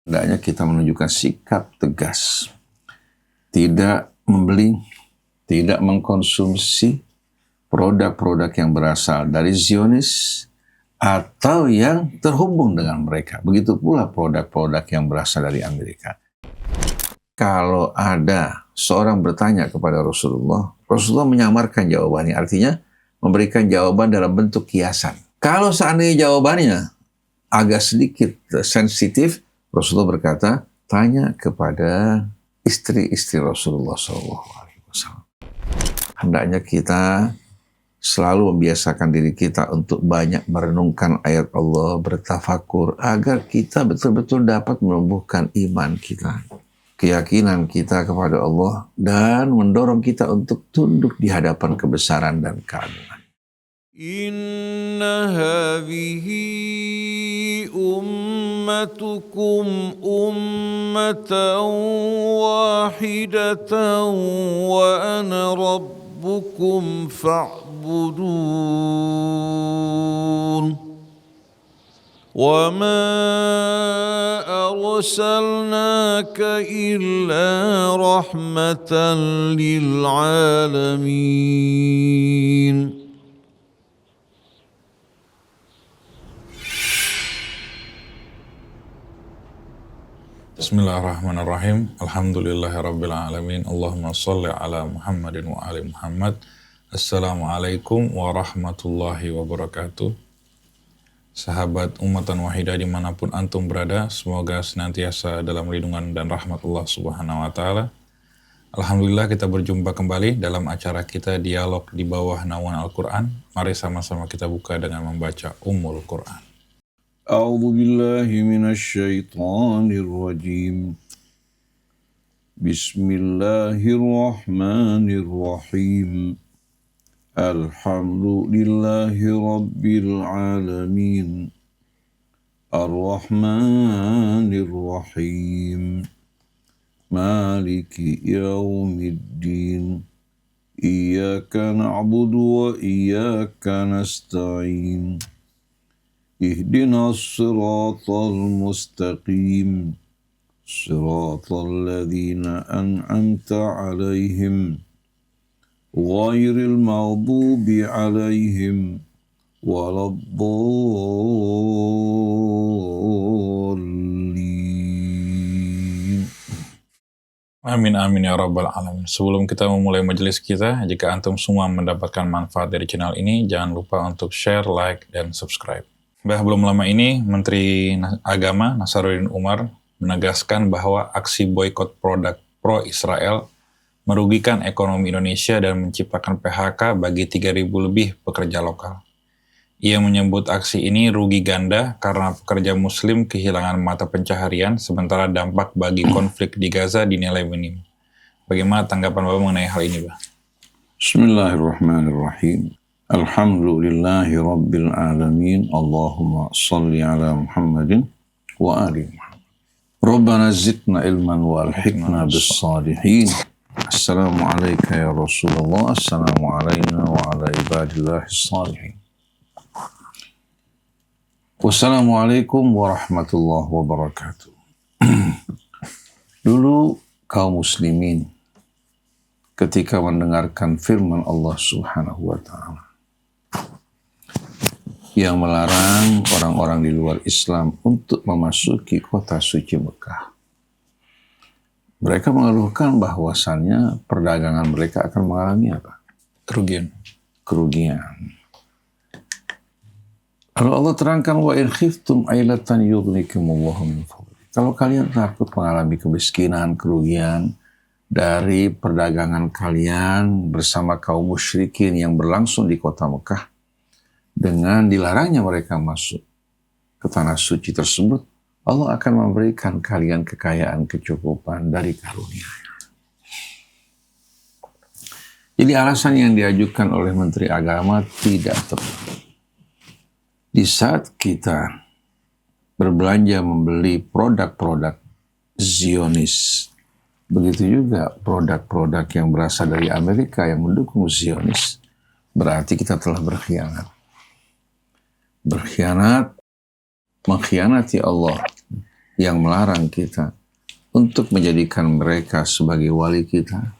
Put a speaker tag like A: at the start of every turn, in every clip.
A: Hendaknya kita menunjukkan sikap tegas, tidak membeli, tidak mengkonsumsi produk-produk yang berasal dari Zionis atau yang terhubung dengan mereka. Begitu pula produk-produk yang berasal dari Amerika. Kalau ada seorang bertanya kepada Rasulullah, Rasulullah menyamarkan jawabannya, artinya memberikan jawaban dalam bentuk kiasan. Kalau seandainya jawabannya agak sedikit sensitif, Rasulullah berkata, tanya kepada istri-istri Rasulullah SAW. Hendaknya kita selalu membiasakan diri kita untuk banyak merenungkan ayat Allah, bertafakur, agar kita betul-betul dapat menumbuhkan iman kita, keyakinan kita kepada Allah, dan mendorong kita untuk tunduk di hadapan kebesaran dan keagungan.
B: Inna hadhihi ummatukum ummatan wahidatan wa ana rabbukum fa'budun. وَمَا أَرْسَلْنَاكَ إِلَّا رَحْمَةً لِلْعَالَمِينَ.
C: Bismillahirrahmanirrahim. Alhamdulillahirrabbilalamin. Allahumma salli ala Muhammadin wa ali Muhammad. Assalamualaikum warahmatullahi wabarakatuh. Sahabat Ummatan Wahidah dimanapun antum berada, semoga senantiasa dalam lindungan dan rahmat Allah Subhanahu wa Ta'ala. Alhamdulillah kita berjumpa kembali dalam acara kita Dialog di Bawah Naungan Al-Quran. Mari sama-sama kita buka dengan membaca Ummul Quran.
A: A'udzu billahi minasyaitonir rajim. Bismillahirrahmanirrahim. Alhamdulillahi rabbil alamin. Ar-Rahmanir Rahim. Maliki yaumiddin. Iyyaka na'budu wa iyyaka nasta'in. Ihdinas siratal mustaqim. Siratal ladzina an'amta 'alaihim ghairil maghdubi 'alaihim waladdallin.
C: Amin amin ya rabbal alamin. Sebelum kita memulai majelis kita, jika antum semua mendapatkan manfaat dari channel ini, jangan lupa untuk share, like, dan subscribe. Belum lama ini, Menteri Agama Nasaruddin Umar menegaskan bahwa aksi boikot produk pro-Israel merugikan ekonomi Indonesia dan menciptakan PHK bagi 3.000 lebih pekerja lokal. Ia menyebut aksi ini rugi ganda karena pekerja muslim kehilangan mata pencaharian, sementara dampak bagi konflik di Gaza dinilai minim. Bagaimana tanggapan Bapak mengenai hal ini, Pak?
A: Bismillahirrahmanirrahim. Alhamdulillahi rabbil alamin. Allahumma salli ala Muhammadin wa ali Muhammad. Rabbana zidna ilman wa alhiqna bis salihin. Assalamualaikum ya Rasulullah. Assalamualaikum wa ala ibadillahi salihin. Wassalamualaikum warahmatullahi wabarakatuh. Dulu kaum muslimin ketika mendengarkan firman Allah Subhanahu wa Ta'ala yang melarang orang-orang di luar Islam untuk memasuki kota suci Mekah, mereka mengeluhkan bahwasannya perdagangan mereka akan mengalami apa? Kerugian. Lalu Allah terangkan, wa in khiftum ailatan yughnikumullahu min fadli. Kalau kalian takut mengalami kemiskinan, kerugian dari perdagangan kalian bersama kaum musyrikin yang berlangsung di kota Mekah, dengan dilarangnya mereka masuk ke tanah suci tersebut, Allah akan memberikan kalian kekayaan, kecukupan dari karunia. Jadi alasan yang diajukan oleh Menteri Agama tidak tepat. Di saat kita berbelanja membeli produk-produk Zionis, begitu juga produk-produk yang berasal dari Amerika yang mendukung Zionis, berarti kita telah berkhianat, mengkhianati Allah yang melarang kita untuk menjadikan mereka sebagai wali kita.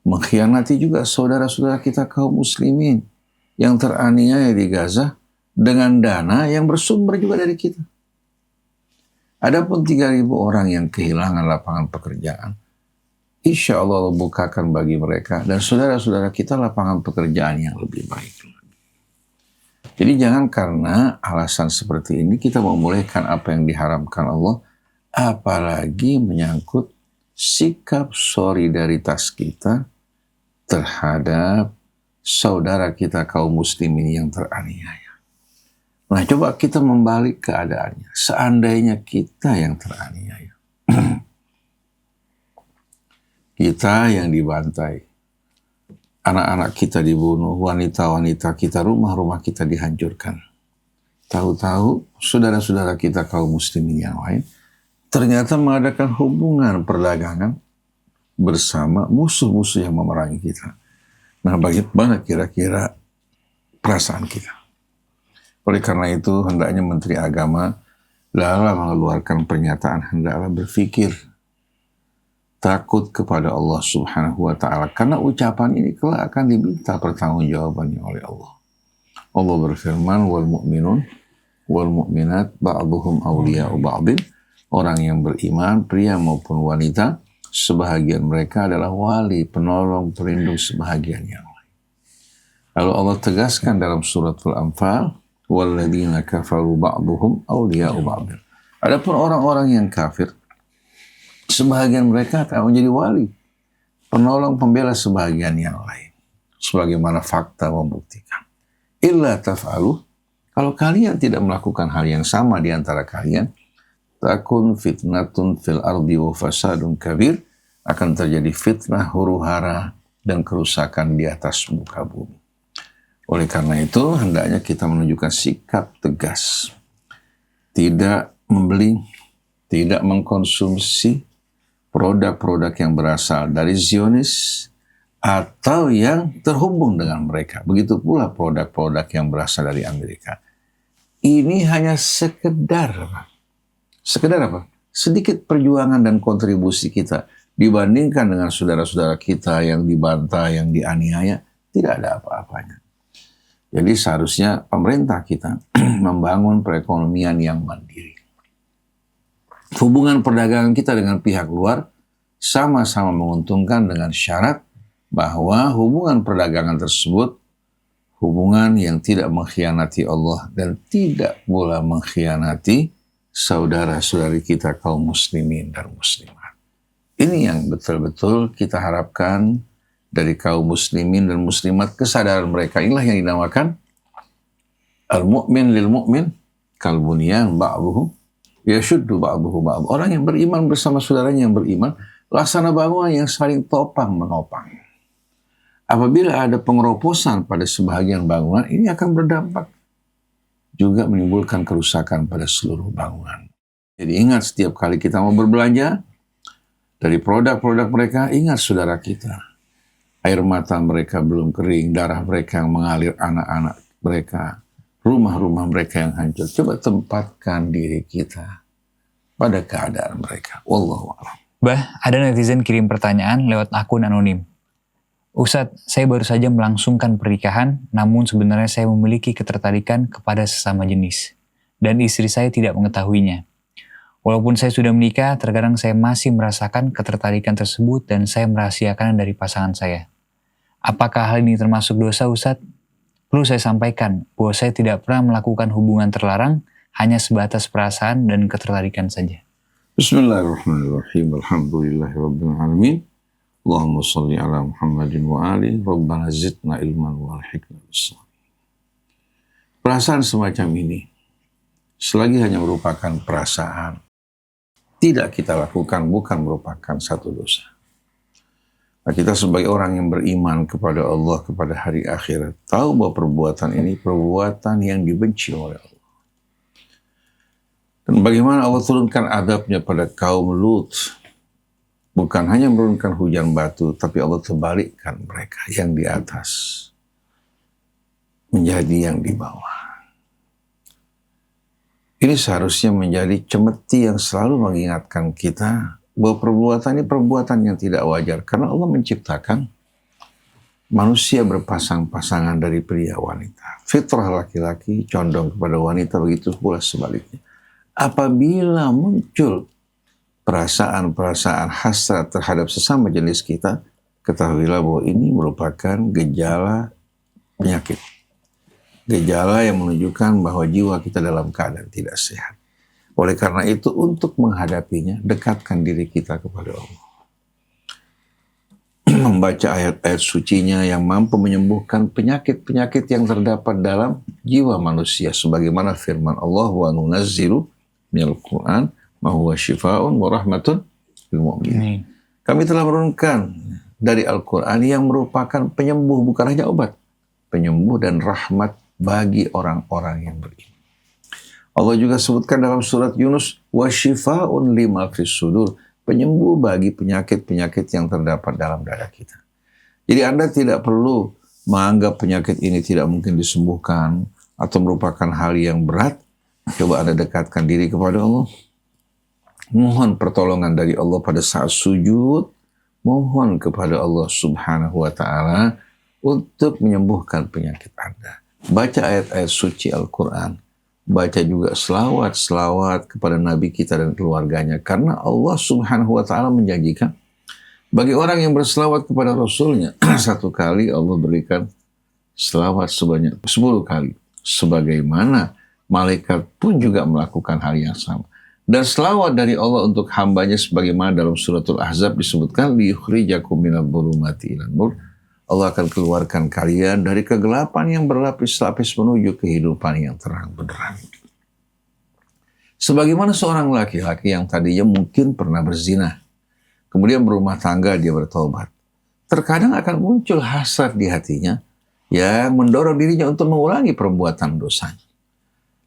A: Mengkhianati juga saudara-saudara kita kaum muslimin yang teraniaya di Gaza dengan dana yang bersumber juga dari kita. Adapun 3.000 orang yang kehilangan lapangan pekerjaan, insya Allah bukakan bagi mereka dan saudara-saudara kita lapangan pekerjaan yang lebih baik. Jadi jangan karena alasan seperti ini kita membolehkan apa yang diharamkan Allah, apalagi menyangkut sikap solidaritas kita terhadap saudara kita kaum muslimin yang teraniaya. Nah, coba kita membalik keadaannya. Seandainya kita yang teraniaya. Kita yang dibantai. Anak-anak kita dibunuh, wanita-wanita kita, rumah-rumah kita dihancurkan. Tahu-tahu saudara-saudara kita kaum muslimin yang lain ternyata mengadakan hubungan perdagangan bersama musuh-musuh yang memerangi kita. Nah, bagaimana kira-kira perasaan kita? Oleh karena itu, hendaknya Menteri Agama dalam mengeluarkan pernyataan hendaklah berpikir takut kepada Allah Subhanahu wa Ta'ala, karena ucapan ini kelak akan diminta pertanggungjawabannya oleh Allah. Allah berfirman, wal mu'minun wal mu'minat ba'duhum awliya'u ba'din. Orang yang beriman, pria maupun wanita, sebahagian mereka adalah wali, penolong, pelindung sebahagian yang lain. Lalu Allah tegaskan dalam suratul Anfal, walladzina kafaru ba'duhum awliya'u ba'din. Adapun orang-orang yang kafir, sebahagian mereka akan menjadi wali, penolong, pembela sebahagian yang lain. Sebagaimana fakta membuktikan. Illa taf'alu, kalau kalian tidak melakukan hal yang sama di antara kalian, takun fitnatun fil ardi wa fasadun kabir, akan terjadi fitnah, huru-hara, dan kerusakan di atas muka bumi. Oleh karena itu, hendaknya kita menunjukkan sikap tegas. Tidak membeli, tidak mengkonsumsi produk-produk yang berasal dari Zionis atau yang terhubung dengan mereka. Begitu pula produk-produk yang berasal dari Amerika. Ini hanya sekedar apa? Sedikit perjuangan dan kontribusi kita dibandingkan dengan saudara-saudara kita yang dibantai, yang dianiaya, tidak ada apa-apanya. Jadi seharusnya pemerintah kita membangun perekonomian yang mandiri. Hubungan perdagangan kita dengan pihak luar sama-sama menguntungkan dengan syarat bahwa hubungan perdagangan tersebut hubungan yang tidak mengkhianati Allah dan tidak pula mengkhianati saudara-saudari kita kaum muslimin dan muslimat. Ini yang betul-betul kita harapkan dari kaum muslimin dan muslimat, kesadaran mereka. Inilah yang dinamakan al-mu'min lil mu'min kalbunyan ba'duhu yashuddu ba'duhu ba'd. Orang yang beriman bersama saudaranya yang beriman, laksana bangunan yang saling topang menopang. Apabila ada pengeroposan pada sebahagian bangunan, ini akan berdampak juga menimbulkan kerusakan pada seluruh bangunan. Jadi ingat, setiap kali kita mau berbelanja dari produk-produk mereka, ingat saudara kita. Air mata mereka belum kering, darah mereka yang mengalir, anak-anak mereka, rumah-rumah mereka yang hancur. Coba tempatkan diri kita pada keadaan mereka. Wallahu a'lam.
D: Bah, ada netizen kirim pertanyaan lewat akun anonim. Ustadz, saya baru saja melangsungkan pernikahan, namun sebenarnya saya memiliki ketertarikan kepada sesama jenis. Dan istri saya tidak mengetahuinya. Walaupun saya sudah menikah, terkadang saya masih merasakan ketertarikan tersebut dan saya merahasiakan dari pasangan saya. Apakah hal ini termasuk dosa, Ustadz? Perlu saya sampaikan bahwa saya tidak pernah melakukan hubungan terlarang, hanya sebatas perasaan dan ketertarikan saja.
A: Bismillahirrahmanirrahim. Alhamdulillahirabbil alamin. Allahumma shalli ala Muhammadin wa ali. Rabbana zidna ilman wa alhiqna bis-shalihin. Perasaan semacam ini, selagi hanya merupakan perasaan, tidak kita lakukan bukan merupakan satu dosa. Nah, kita sebagai orang yang beriman kepada Allah, kepada hari akhirat, tahu bahwa perbuatan ini perbuatan yang dibenci oleh Allah. Dan bagaimana Allah turunkan adabnya pada kaum Lut. Bukan hanya menurunkan hujan batu, tapi Allah terbalikkan mereka yang di atas menjadi yang di bawah. Ini seharusnya menjadi cemeti yang selalu mengingatkan kita bahwa perbuatan ini perbuatan yang tidak wajar. Karena Allah menciptakan manusia berpasang-pasangan dari pria wanita. Fitrah laki-laki condong kepada wanita, begitu pula sebaliknya. Apabila muncul perasaan-perasaan hasrat terhadap sesama jenis kita, ketahuilah bahwa ini merupakan gejala penyakit. Gejala yang menunjukkan bahwa jiwa kita dalam keadaan tidak sehat. Oleh karena itu, untuk menghadapinya, dekatkan diri kita kepada Allah. Membaca ayat-ayat sucinya yang mampu menyembuhkan penyakit-penyakit yang terdapat dalam jiwa manusia. Sebagaimana firman Allah, wa nunazzilu minal Qur'an ma huwa syifaa'un wa rahmatun lil mu'minin. Kami telah menurunkan dari Al-Quran yang merupakan penyembuh, bukan hanya obat. Penyembuh dan rahmat bagi orang-orang yang beriman. Allah juga sebutkan dalam surat Yunus, wa syifaa'un lima fis sudur, penyembuh bagi penyakit-penyakit yang terdapat dalam dada kita. Jadi Anda tidak perlu menganggap penyakit ini tidak mungkin disembuhkan atau merupakan hal yang berat. Coba Anda dekatkan diri kepada Allah. Mohon pertolongan dari Allah pada saat sujud. Mohon kepada Allah Subhanahu wa Ta'ala untuk menyembuhkan penyakit Anda. Baca ayat-ayat suci Al-Quran. Baca juga selawat kepada Nabi kita dan keluarganya. Karena Allah Subhanahu wa Ta'ala menjanjikan bagi orang yang berselawat kepada Rasulnya, satu kali Allah berikan selawat sebanyak 10 kali. Sebagaimana malaikat pun juga melakukan hal yang sama. Dan selawat dari Allah untuk hambanya sebagaimana dalam suratul Ahzab disebutkan, liyukhrijakum minadh dhulumati ilan nur. Allah akan keluarkan kalian dari kegelapan yang berlapis-lapis menuju kehidupan yang terang benderang. Sebagaimana seorang laki-laki yang tadinya mungkin pernah berzina, kemudian berumah tangga, dia bertobat. Terkadang akan muncul hasrat di hatinya yang mendorong dirinya untuk mengulangi perbuatan dosanya.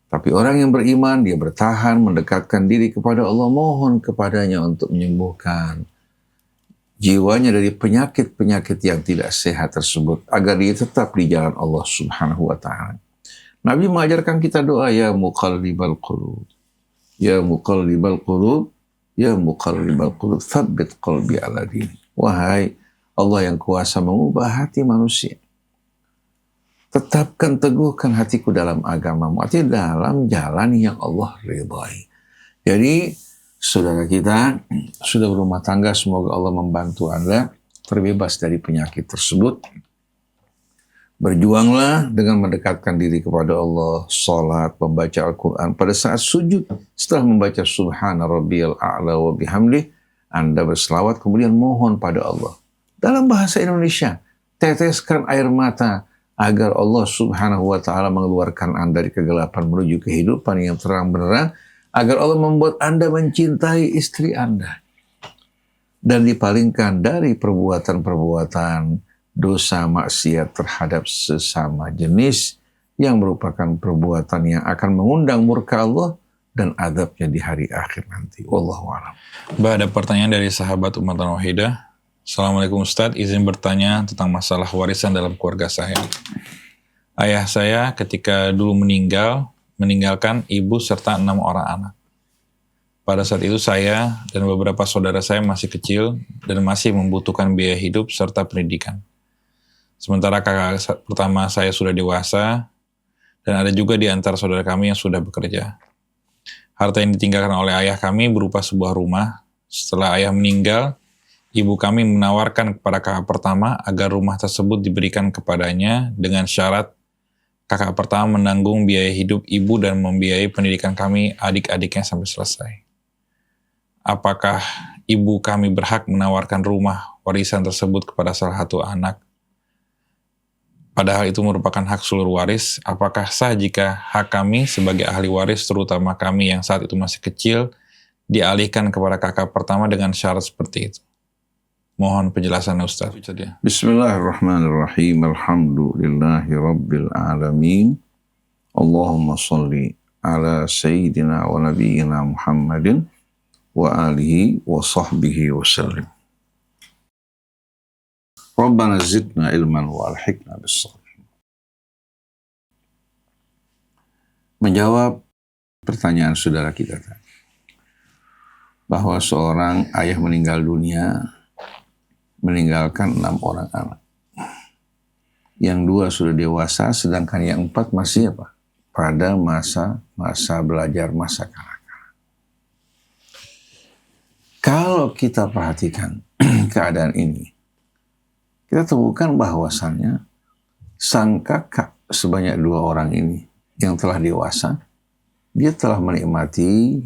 A: Tapi orang yang beriman, dia bertahan, mendekatkan diri kepada Allah, mohon kepadanya untuk menyembuhkan jiwanya dari penyakit-penyakit yang tidak sehat tersebut, agar dia tetap di jalan Allah Subhanahu wa Ta'ala. Nabi mengajarkan kita doa, ya muqallibal qulub, ya muqallibal qulub, ya muqallibal qulub, tsabbit qalbi ala dini. Wahai Allah yang kuasa mengubah hati manusia, tetapkan, teguhkan hatiku dalam agamamu, artinya dalam jalan yang Allah ridhai. Jadi, saudara kita sudah berumah tangga, semoga Allah membantu Anda terbebas dari penyakit tersebut. Berjuanglah dengan mendekatkan diri kepada Allah, salat, membaca Al-Quran. Pada saat sujud, setelah membaca Subhana Rabbiyal A'la wa bihamdih, Anda berselawat, kemudian mohon pada Allah. Dalam bahasa Indonesia, teteskan air mata agar Allah Subhanahu wa Ta'ala mengeluarkan Anda dari kegelapan menuju kehidupan yang terang benderang, agar Allah membuat Anda mencintai istri Anda dan dipalingkan dari perbuatan-perbuatan dosa maksiat terhadap sesama jenis yang merupakan perbuatan yang akan mengundang murka Allah dan azabnya di hari akhir nanti. Wallahu a'lam.
C: Mbak, ada pertanyaan dari sahabat Ummatan Wahidah. Assalamualaikum Ustadz, izin bertanya tentang masalah warisan dalam keluarga saya. Ayah saya ketika dulu meninggalkan ibu serta 6 orang anak. Pada saat itu saya dan beberapa saudara saya masih kecil dan masih membutuhkan biaya hidup serta pendidikan. Sementara kakak pertama saya sudah dewasa dan ada juga di antara saudara kami yang sudah bekerja. Harta yang ditinggalkan oleh ayah kami berupa sebuah rumah. Setelah ayah meninggal, ibu kami menawarkan kepada kakak pertama agar rumah tersebut diberikan kepadanya dengan syarat kakak pertama menanggung biaya hidup ibu dan membiayai pendidikan kami adik-adiknya sampai selesai. Apakah ibu kami berhak menawarkan rumah warisan tersebut kepada salah satu anak? Padahal itu merupakan hak seluruh waris. Apakah sah jika hak kami sebagai ahli waris, terutama kami yang saat itu masih kecil, dialihkan kepada kakak pertama dengan syarat seperti itu? Mohon penjelasannya Ustaz.
A: Bismillahirrahmanirrahim. Alhamdulillahi rabbil alamin. Allahumma salli ala sayyidina wa nabiyyina Muhammadin wa alihi wa sahbihi wa sallim. Rabbana zidna ilman wa alhiqna bis-shalihin. Menjawab pertanyaan saudara kita tadi. Bahwa seorang ayah meninggal dunia, meninggalkan 6 orang anak. Yang 2 sudah dewasa, sedangkan yang 4 masih apa? Pada masa belajar, masa kanak-kanak. Kalau kita perhatikan keadaan ini, kita temukan bahwasannya sang kakak sebanyak 2 orang ini yang telah dewasa, dia telah menikmati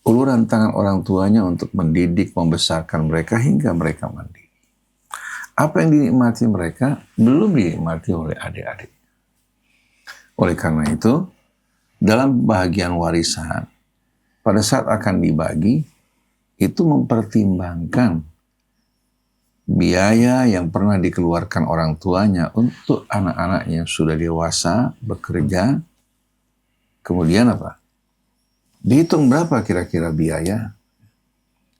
A: uluran tangan orang tuanya untuk mendidik, membesarkan mereka hingga mereka mandiri. Apa yang dinikmati mereka belum dinikmati oleh adik-adik. Oleh karena itu, dalam bahagian warisan, pada saat akan dibagi, itu mempertimbangkan biaya yang pernah dikeluarkan orang tuanya untuk anak-anaknya yang sudah dewasa, bekerja, kemudian apa? Dihitung berapa kira-kira biaya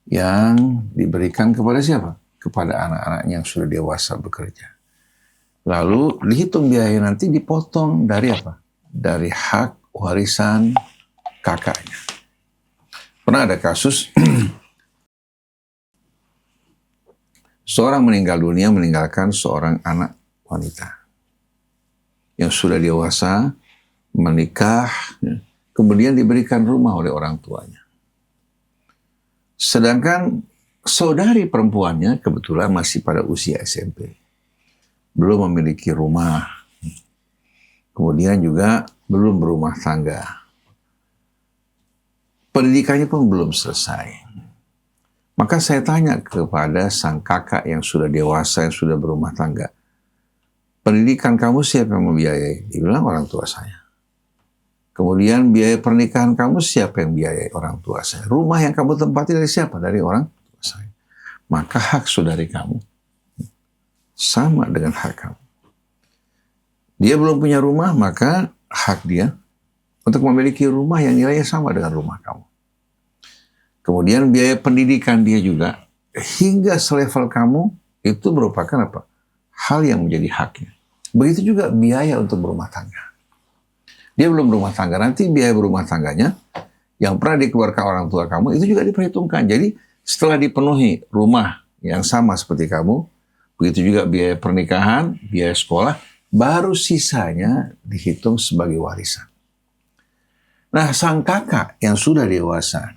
A: yang diberikan kepada siapa? Kepada anak-anak yang sudah dewasa bekerja. Lalu dihitung biaya nanti dipotong dari apa? Dari hak warisan kakaknya. Pernah ada kasus seorang meninggal dunia meninggalkan seorang anak wanita yang sudah dewasa, menikah, kemudian diberikan rumah oleh orang tuanya. Sedangkan saudari perempuannya kebetulan masih pada usia SMP. Belum memiliki rumah. Kemudian juga belum berumah tangga. Pendidikannya pun belum selesai. Maka saya tanya kepada sang kakak yang sudah dewasa, yang sudah berumah tangga. Pendidikan kamu siapa yang membiayai? Dia bilang orang tua saya. Kemudian biaya pernikahan kamu siapa yang biayai? Orang tua saya. Rumah yang kamu tempati dari siapa? Dari orang tua saya. Maka hak saudari kamu sama dengan hak kamu. Dia belum punya rumah, maka hak dia untuk memiliki rumah yang nilainya sama dengan rumah kamu. Kemudian biaya pendidikan dia juga hingga selevel kamu itu merupakan apa? Hal yang menjadi haknya. Begitu juga biaya untuk berumah tangga. Dia belum berumah tangga, nanti biaya berumah tangganya yang pernah dikeluarkan orang tua kamu itu juga diperhitungkan. Jadi setelah dipenuhi rumah yang sama seperti kamu, begitu juga biaya pernikahan, biaya sekolah, baru sisanya dihitung sebagai warisan. Nah, sang kakak yang sudah dewasa,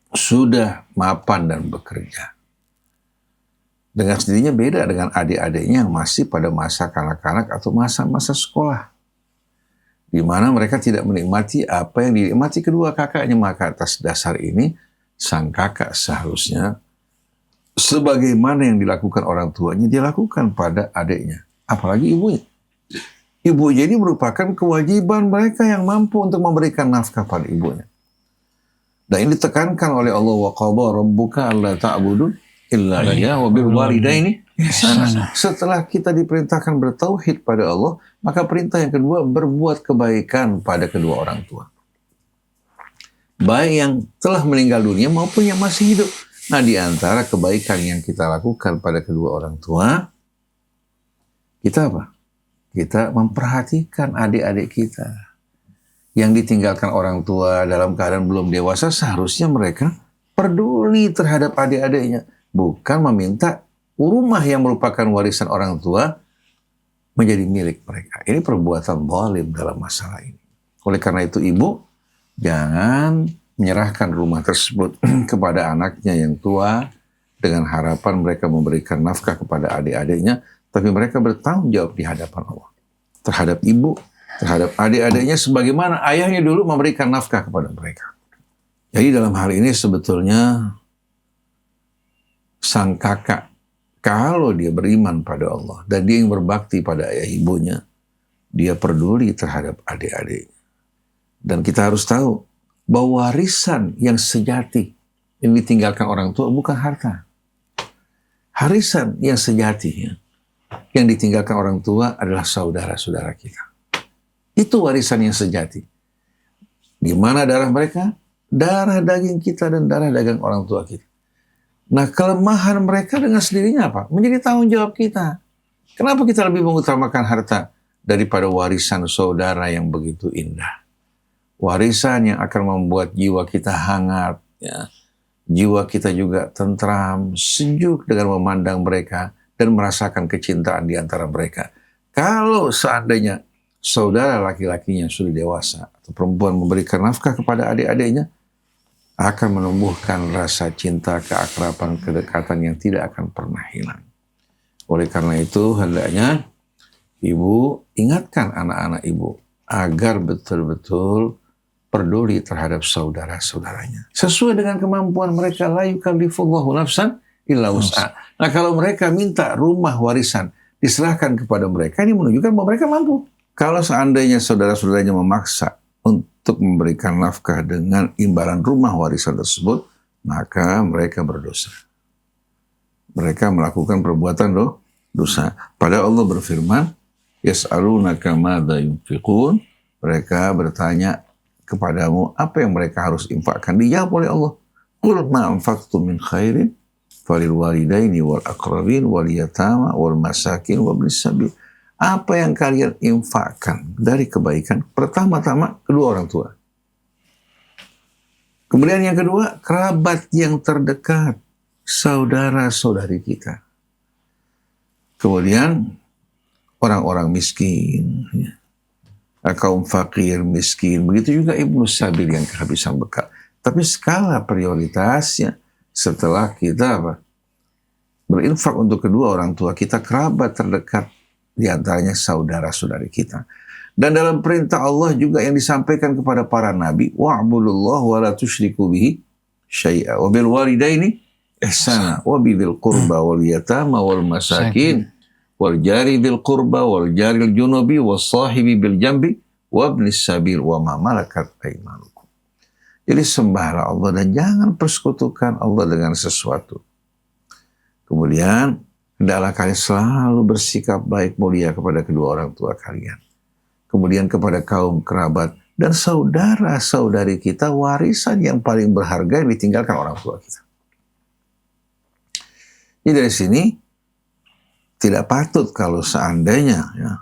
A: sudah mapan dan bekerja, dengan sendirinya beda dengan adik-adiknya yang masih pada masa kanak-kanak atau masa-masa sekolah, di mana mereka tidak menikmati apa yang dinikmati kedua kakaknya. Maka atas dasar ini, sang kakak seharusnya sebagaimana yang dilakukan orang tuanya, dia lakukan pada adiknya, apalagi ibunya. Ibunya ini merupakan kewajiban mereka yang mampu untuk memberikan nafkah pada ibunya. Dan ini ditekankan oleh Allah, wa qadha rabbuka alla ta'budu illa iyyahu wa bil walidaini ihsana. Setelah kita diperintahkan bertauhid pada Allah, maka perintah yang kedua berbuat kebaikan pada kedua orang tua. Baik yang telah meninggal dunia maupun yang masih hidup. Nah, di antara kebaikan yang kita lakukan pada kedua orang tua, kita apa? Kita memperhatikan adik-adik kita yang ditinggalkan orang tua dalam keadaan belum dewasa. Seharusnya mereka peduli terhadap adik-adiknya, bukan meminta rumah yang merupakan warisan orang tua menjadi milik mereka. Ini perbuatan zalim dalam masalah ini. Oleh karena itu, ibu jangan menyerahkan rumah tersebut kepada anaknya yang tua dengan harapan mereka memberikan nafkah kepada adik-adiknya, tapi mereka bertanggung jawab di hadapan Allah terhadap ibu, terhadap adik-adiknya sebagaimana ayahnya dulu memberikan nafkah kepada mereka. Jadi dalam hal ini sebetulnya sang kakak, kalau dia beriman pada Allah dan dia yang berbakti pada ayah ibunya, dia peduli terhadap adik-adik. Dan kita harus tahu bahwa warisan yang sejati yang ditinggalkan orang tua bukan harta. Warisan yang sejati yang ditinggalkan orang tua adalah saudara-saudara kita. Itu warisan yang sejati. Di mana darah mereka? Darah daging kita dan darah daging orang tua kita. Nah, kelemahan mereka dengan sendirinya apa? Menjadi tanggung jawab kita. Kenapa kita lebih mengutamakan harta daripada warisan saudara yang begitu indah. Warisan yang akan membuat jiwa kita hangat, ya. Jiwa kita juga tentram, sejuk dengan memandang mereka dan merasakan kecintaan di antara mereka. Kalau seandainya saudara laki-lakinya sudah dewasa atau perempuan memberikan nafkah kepada adik-adiknya, akan menumbuhkan rasa cinta, keakraban, kedekatan yang tidak akan pernah hilang. Oleh karena itu, hendaknya ibu ingatkan anak-anak ibu agar betul-betul peduli terhadap saudara-saudaranya. Sesuai dengan kemampuan mereka, la yukallifullahu nafsan illa wus'aha. Nah, kalau mereka minta rumah warisan diserahkan kepada mereka, ini menunjukkan bahwa mereka mampu. Kalau seandainya saudara-saudaranya memaksa untuk memberikan nafkah dengan imbalan rumah warisan tersebut, maka mereka berdosa. Mereka melakukan perbuatan dosa. Padahal Allah berfirman, yas'alunaka madza yunfiqun. Mereka bertanya kepadamu apa yang mereka harus infakkan. Dijawab oleh Allah, qul ma anfaqtum min khairin falil walidaini wal aqrabin wal yatama wal masakin wabnis sabil. Apa yang kalian infakkan dari kebaikan, pertama-tama kedua orang tua. Kemudian yang kedua, kerabat yang terdekat, saudara-saudari kita. Kemudian orang-orang miskin, ya. Kaum fakir, miskin, begitu juga ibnu sabil yang kehabisan bekal. Tapi skala prioritasnya setelah kita berinfak untuk kedua orang tua kita, kerabat terdekat, di antaranya saudara-saudari kita. Dan dalam perintah Allah juga yang disampaikan kepada para nabi, wa'budullah wa la tusyriku bihi syai'a wa bil walidaini ihsana wa bil qurba wal yatama wal masakin wal jari bil qurba wal jaril junubi was sahibi bil jambi wa ibnis sabil wa ma malakat aymanukum. Jadi sembahlah Allah dan jangan persekutukan Allah dengan sesuatu. Kemudian hendaklah kalian selalu bersikap baik mulia kepada kedua orang tua kalian. Kemudian kepada kaum kerabat dan saudara-saudari kita, warisan yang paling berharga yang ditinggalkan orang tua kita. Jadi dari sini tidak patut kalau seandainya ya,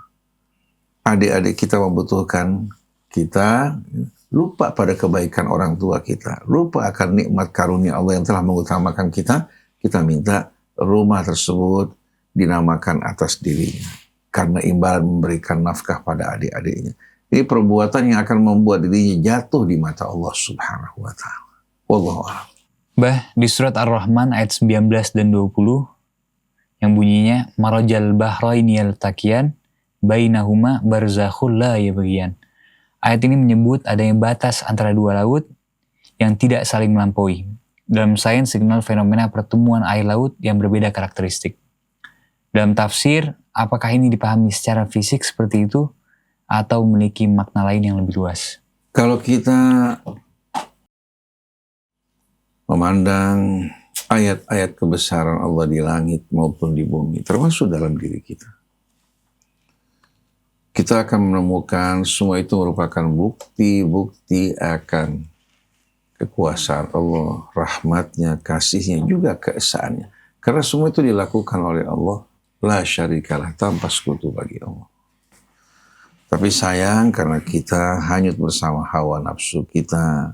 A: adik-adik kita membutuhkan kita, lupa pada kebaikan orang tua kita, lupa akan nikmat karunia Allah yang telah mengutamakan kita, kita minta rumah tersebut dinamakan atas dirinya karena imbalan memberikan nafkah pada adik-adiknya. Ini perbuatan yang akan membuat dirinya jatuh di mata Allah Subhanahu wa taala. Wallahu a'lam.
D: Bah, di surat Ar-Rahman ayat 19 dan 20 yang bunyinya marajal bahraini yaltaqiyan bainahuma barzakhul la yabghiyan. Ayat ini menyebut adanya batas antara dua laut yang tidak saling melampaui. Dalam sains dikenal fenomena pertemuan air laut yang berbeda karakteristik. Dalam tafsir, apakah ini dipahami secara fisik seperti itu atau memiliki makna lain yang lebih luas?
A: Kalau kita memandang ayat-ayat kebesaran Allah di langit maupun di bumi, termasuk dalam diri kita, kita akan menemukan semua itu merupakan bukti-bukti akan kekuasaan Allah, rahmatnya, kasihnya, juga keesaannya. Karena semua itu dilakukan oleh Allah, la syarikalah, tanpa sekutu bagi Allah. Tapi sayang karena kita hanyut bersama hawa nafsu kita,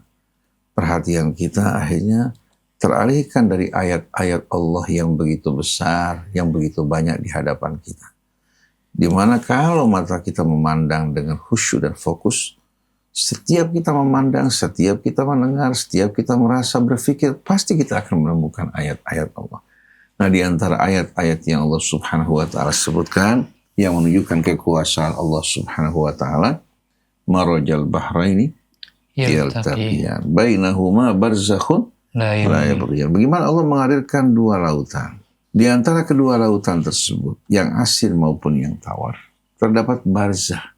A: perhatian kita akhirnya teralihkan dari ayat-ayat Allah yang begitu besar, yang begitu banyak di hadapan kita. Dimana kalau mata kita memandang dengan khusyuk dan fokus, setiap kita memandang, setiap kita mendengar, setiap kita merasa berpikir, pasti kita akan menemukan ayat-ayat Allah. Nah, di antara ayat-ayat yang Allah Subhanahu wa taala sebutkan yang menunjukkan kekuasaan Allah Subhanahu wa taala, marajal bahraini yaltaqiyan bainahuma barzakhun la yabghiyan. Bagaimana Allah mengalirkan dua lautan. Di antara kedua lautan tersebut, yang asin maupun yang tawar, terdapat barzah,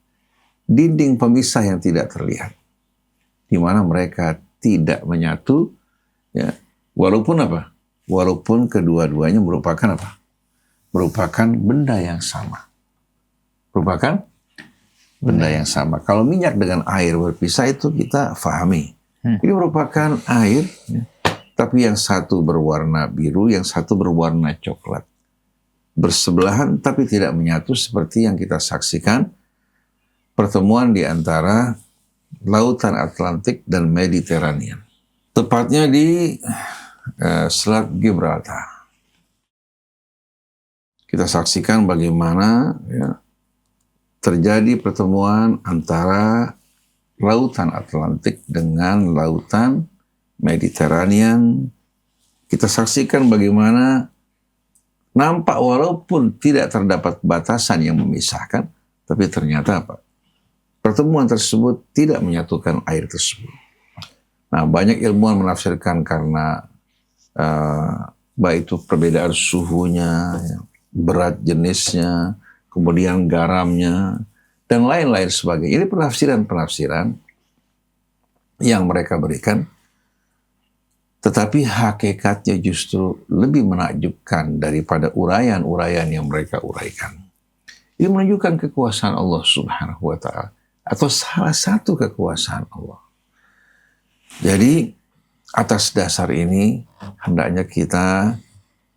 A: dinding pemisah yang tidak terlihat, di mana mereka tidak menyatu, ya, walaupun apa? Walaupun kedua-duanya merupakan apa? Merupakan benda yang sama. Merupakan benda yang sama. Kalau minyak dengan air berpisah itu kita fahami. Ini merupakan air, ya, tapi yang satu berwarna biru, yang satu berwarna coklat. Bersebelahan tapi tidak menyatu seperti yang kita saksikan pertemuan di antara Lautan Atlantik dan Mediterranean. Tepatnya di Selat Gibraltar. Kita saksikan bagaimana terjadi pertemuan antara Lautan Atlantik dengan Lautan Mediterranean. Kita saksikan bagaimana nampak walaupun tidak terdapat batasan yang memisahkan, tapi ternyata apa? Pertemuan tersebut tidak menyatukan air tersebut. Nah, banyak ilmuwan menafsirkan karena baik itu perbedaan suhunya, berat jenisnya, kemudian garamnya, dan lain-lain sebagainya. Ini penafsiran-penafsiran yang mereka berikan, tetapi hakikatnya justru lebih menakjubkan daripada uraian-uraian yang mereka uraikan. Ini menunjukkan kekuasaan Allah Subhanahu wa Ta'ala, atau salah satu kekuasaan Allah. Jadi atas dasar ini hendaknya kita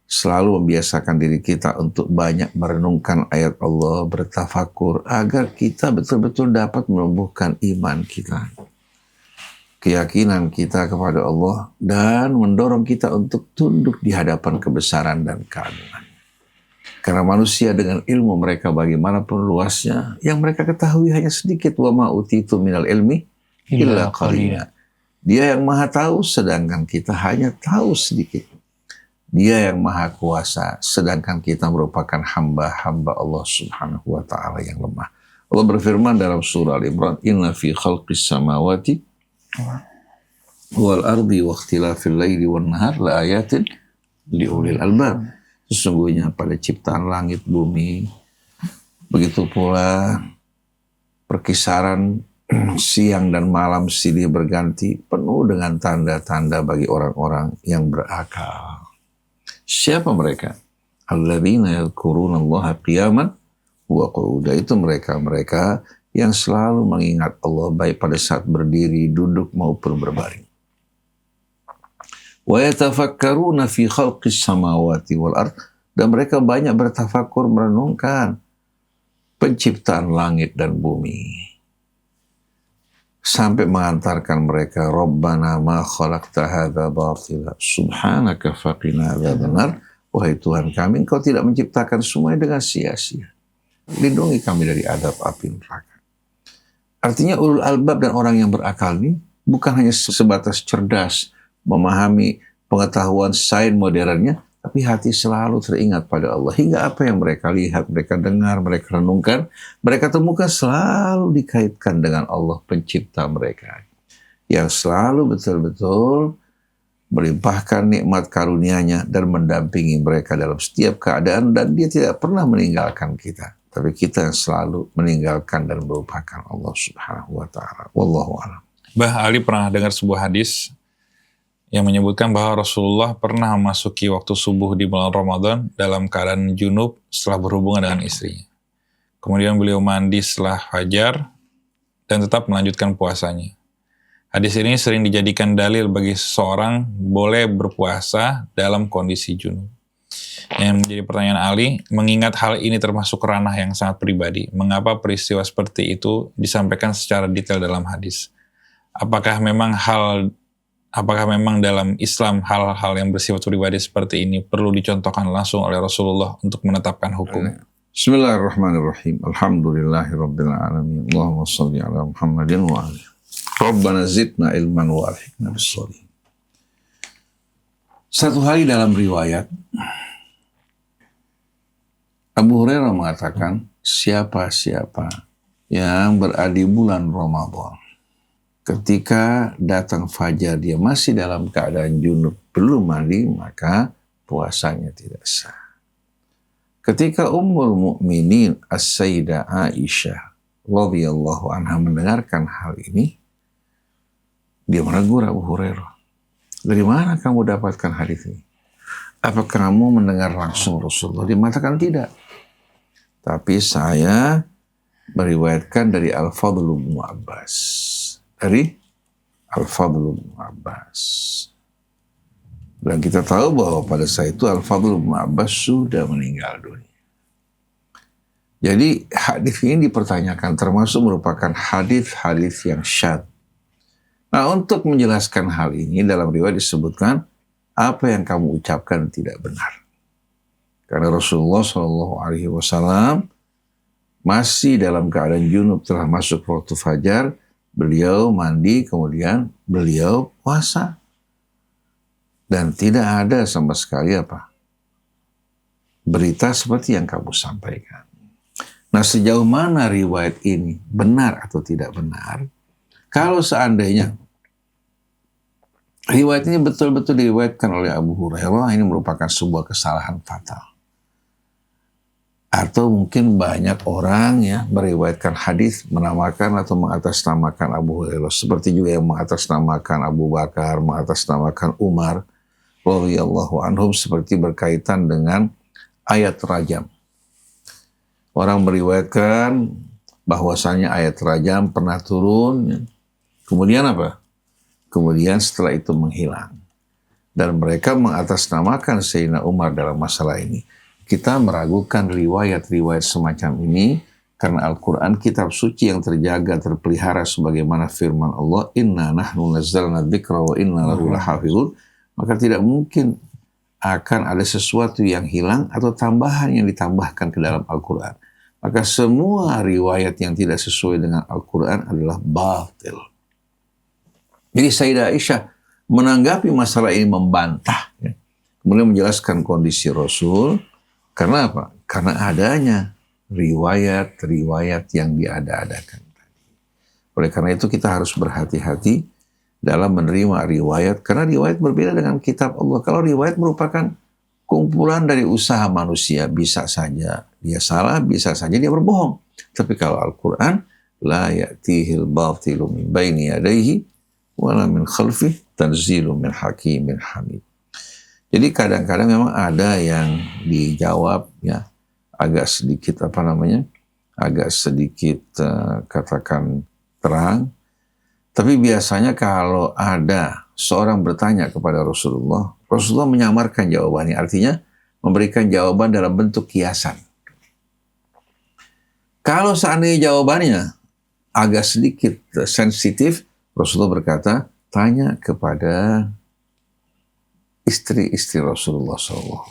A: selalu membiasakan diri kita untuk banyak merenungkan ayat Allah, bertafakur, agar kita betul-betul dapat menumbuhkan iman kita, keyakinan kita kepada Allah, dan mendorong kita untuk tunduk di hadapan kebesaran dan keagungan. Karena manusia dengan ilmu mereka bagaimanapun luasnya, yang mereka ketahui hanya sedikit. Wa ma utitu minal ilmi illa qalila. Dia yang maha tahu, sedangkan kita hanya tahu sedikit. Dia yang maha kuasa, sedangkan kita merupakan hamba-hamba Allah Subhanahu wa Ta'ala yang lemah. Allah berfirman dalam surah Al-Imran, Inna fi khalqis samawati wal ardi wa ikhtilafil laili wan nahar la ayatin liulil albab. Sesungguhnya pada ciptaan langit bumi, begitu pula perkisaran siang dan malam silih berganti, penuh dengan tanda-tanda bagi orang-orang yang berakal. Siapa mereka? Alladzina yadhkuruna Allaha qiyaman wa qu'udan. Itu mereka-mereka yang selalu mengingat Allah baik pada saat berdiri, duduk maupun berbaring. Wa yatafakkaruna fi khalqis samawati wal ard, dan mereka banyak bertafakur, merenungkan penciptaan langit dan bumi, sampai mengantarkan mereka, Rabbana ma khalaqta hadza batila subhanaka faqina adzabannar. Wahai Tuhan kami, Engkau tidak menciptakan semuanya dengan sia-sia. Lindungi kami dari adab api neraka. Artinya ulul albab dan orang yang berakal ini bukan hanya sebatas cerdas, memahami pengetahuan sains modernnya, tapi hati selalu teringat pada Allah. Hingga apa yang mereka lihat, mereka dengar, mereka renungkan, mereka temukan selalu dikaitkan dengan Allah pencipta mereka, yang selalu betul-betul melimpahkan nikmat karunia-Nya dan mendampingi mereka dalam setiap keadaan, dan Dia tidak pernah meninggalkan kita. Tapi kita yang selalu meninggalkan dan melupakan Allah Subhanahu wa Ta'ala. Wallahu a'lam.
C: Bah Ali pernah dengar sebuah hadis yang menyebutkan bahwa Rasulullah pernah memasuki waktu subuh di bulan Ramadan dalam keadaan junub setelah berhubungan dengan istrinya. Kemudian beliau mandi setelah fajar dan tetap melanjutkan puasanya. Hadis ini sering dijadikan dalil bagi seseorang boleh berpuasa dalam kondisi junub. Yang menjadi pertanyaan Ali, mengingat hal ini termasuk ranah yang sangat pribadi, mengapa peristiwa seperti itu disampaikan secara detail dalam hadis? Apakah memang dalam Islam hal-hal yang bersifat pribadi seperti ini perlu dicontohkan langsung oleh Rasulullah untuk menetapkan hukum?
A: Bismillahirrahmanirrahim. Alhamdulillahirabbil alamin. Allahumma shalli ala Muhammadin wa alihi. Rabbana zidna ilman wa alhiqna bis-shalihin. Satu hari dalam riwayat, Abu Hurairah mengatakan, siapa-siapa yang berada di bulan Ramadan, ketika datang fajar dia masih dalam keadaan junub, belum mandi, maka puasanya tidak sah. Ketika Ummul Mukminin As-Sayyidah Aisyah radhiyallahu anha mendengarkan hal ini, dia menegur Abu Hurairah, dari mana kamu dapatkan hadis ini? Apakah kamu mendengar langsung Rasulullah? Dia mengatakan tidak. Tapi saya meriwayatkan dari Al-Fadl bin Abbas. Dari Al-Fadl bin Abbas. Dan kita tahu bahwa pada saat itu Al-Fadl bin Abbas sudah meninggal dunia. Jadi hadis ini dipertanyakan, termasuk merupakan hadis-hadis yang syadz. Nah, untuk menjelaskan hal ini dalam riwayat disebutkan apa yang kamu ucapkan tidak benar. Karena Rasulullah SAW masih dalam keadaan junub, telah masuk waktu fajar, beliau mandi, kemudian beliau puasa. Dan tidak ada sama sekali berita seperti yang kamu sampaikan. Nah, sejauh mana riwayat ini benar atau tidak benar? Kalau seandainya riwayat ini betul-betul diriwayatkan oleh Abu Hurairah, ini merupakan sebuah kesalahan fatal. Atau mungkin banyak orang ya meriwayatkan hadis menamakan atau mengatasnamakan Abu Hurairah, seperti juga yang mengatasnamakan Abu Bakar, mengatasnamakan Umar radhiyallahu anhum, seperti berkaitan dengan ayat rajam. Orang meriwayatkan bahwasanya ayat rajam pernah turun, kemudian apa? Kemudian setelah itu menghilang. Dan mereka mengatasnamakan Sayyidina Umar dalam masalah ini. Kita meragukan riwayat-riwayat semacam ini karena Al-Quran kitab suci yang terjaga, terpelihara sebagaimana firman Allah, Inna nahnu nazzalna dzikra wa inna lahu lahafizun. Maka tidak mungkin akan ada sesuatu yang hilang atau tambahan yang ditambahkan ke dalam Al-Quran. Maka semua riwayat yang tidak sesuai dengan Al-Quran adalah batil. Jadi Sayyidah Aisyah menanggapi masalah ini, membantah. Kemudian menjelaskan kondisi Rasul. Karena apa? Karena adanya riwayat-riwayat yang diada-adakan. Oleh karena itu kita harus berhati-hati dalam menerima riwayat. Karena riwayat berbeda dengan kitab Allah. Kalau riwayat merupakan kumpulan dari usaha manusia, bisa saja dia salah, bisa saja dia berbohong. Tapi kalau Al-Quran, la ya'tihil batilu min baini yadayhi wala min khalfih tanzilu min hakimin hamid. Jadi kadang-kadang memang ada yang dijawab ya agak sedikit agak sedikit katakan terang. Tapi biasanya kalau ada seorang bertanya kepada Rasulullah menyamarkan jawabannya, artinya memberikan jawaban dalam bentuk kiasan. Kalau seandainya jawabannya agak sedikit sensitif, Rasulullah berkata, tanya kepada istri-istri Rasulullah SAW.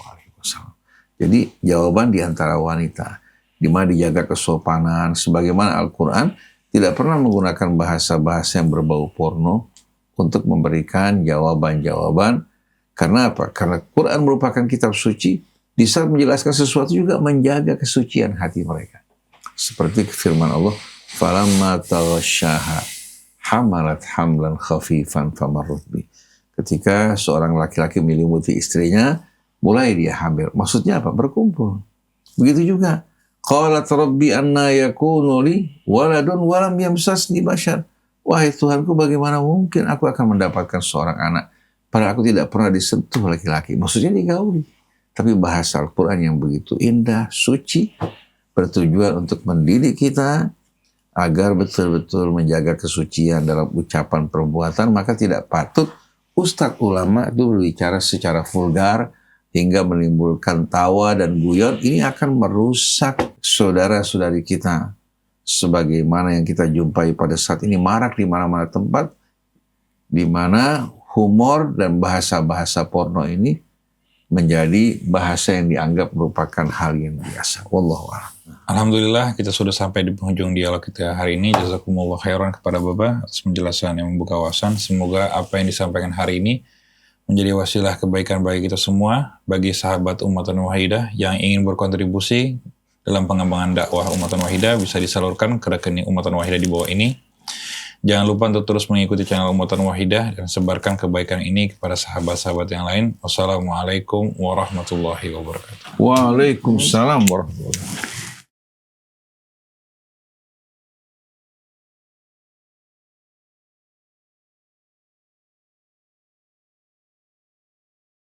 A: Jadi jawaban di antara wanita, di mana dijaga kesopanan, sebagaimana Al-Quran tidak pernah menggunakan bahasa-bahasa yang berbau porno untuk memberikan jawaban-jawaban. Karena apa? Karena Quran merupakan kitab suci, di saat menjelaskan sesuatu juga menjaga kesucian hati mereka. Seperti firman Allah, falamma taghasyaha hamalat hamlan khafifan famarrut bi. Ketika seorang laki-laki menyelimuti istrinya, mulai dia hamil. Maksudnya apa? Berkumpul. Begitu juga. Qalat rabbi anna yakunu li waladun walam yamsasni bashar. Wahai Tuhanku, bagaimana mungkin aku akan mendapatkan seorang anak padahal aku tidak pernah disentuh laki-laki. Maksudnya digauli. Tapi bahasa Al-Quran yang begitu indah, suci, bertujuan untuk mendidik kita agar betul-betul menjaga kesucian dalam ucapan perbuatan. Maka tidak patut ustadz ulama itu berbicara secara vulgar hingga menimbulkan tawa dan guyon. Ini akan merusak saudara-saudari kita. Sebagaimana yang kita jumpai pada saat ini marak di mana-mana tempat, di mana humor dan bahasa-bahasa porno ini menjadi bahasa yang dianggap merupakan hal yang biasa. Wallahu a'lam.
C: Alhamdulillah kita sudah sampai di penghujung dialog kita hari ini. Jazakumullah khairan kepada Bapak atas penjelasan yang membuka wawasan. Semoga apa yang disampaikan hari ini menjadi wasilah kebaikan bagi kita semua, bagi sahabat Ummatan Wahidah yang ingin berkontribusi dalam pengembangan dakwah Ummatan Wahidah bisa disalurkan ke rekening Ummatan Wahidah di bawah ini. Jangan lupa untuk terus mengikuti channel Ummatan Wahidah dan sebarkan kebaikan ini kepada sahabat-sahabat yang lain. Wassalamualaikum warahmatullahi wabarakatuh.
A: Waalaikumsalam warahmatullahi wabarakatuh.